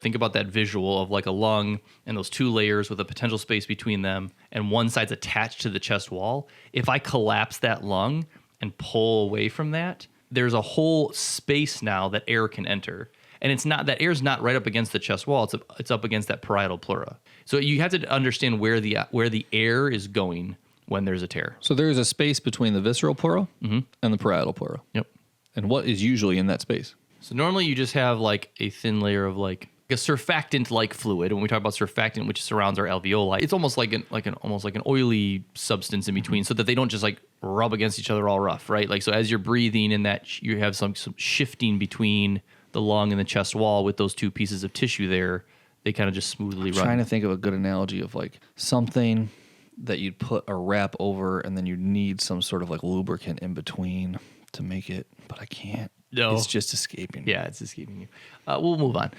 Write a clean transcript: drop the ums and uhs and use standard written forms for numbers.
Think about that visual of like a lung and those two layers with a potential space between them, and one side's attached to the chest wall. If I collapse that lung and pull away from that, there's a whole space now that air can enter. And it's not that air's not right up against the chest wall. It's up against that parietal pleura. So you have to understand where the air is going when there's a tear. So there's a space between the visceral pleura and the parietal pleura. Yep. And what is usually in that space? So normally you just have like a thin layer of like a surfactant-like fluid. When we talk about surfactant, which surrounds our alveoli, it's almost like an oily substance in between, so that they don't just like rub against each other all rough, right? Like so, as you're breathing in that, you have some shifting between the lung and the chest wall with those two pieces of tissue there. They kind of just smoothly run. Trying to think of a good analogy of like something that you'd put a wrap over, and then you need some sort of like lubricant in between to make it, but I can't. No. It's just escaping. Yeah, it's escaping you. We'll move on.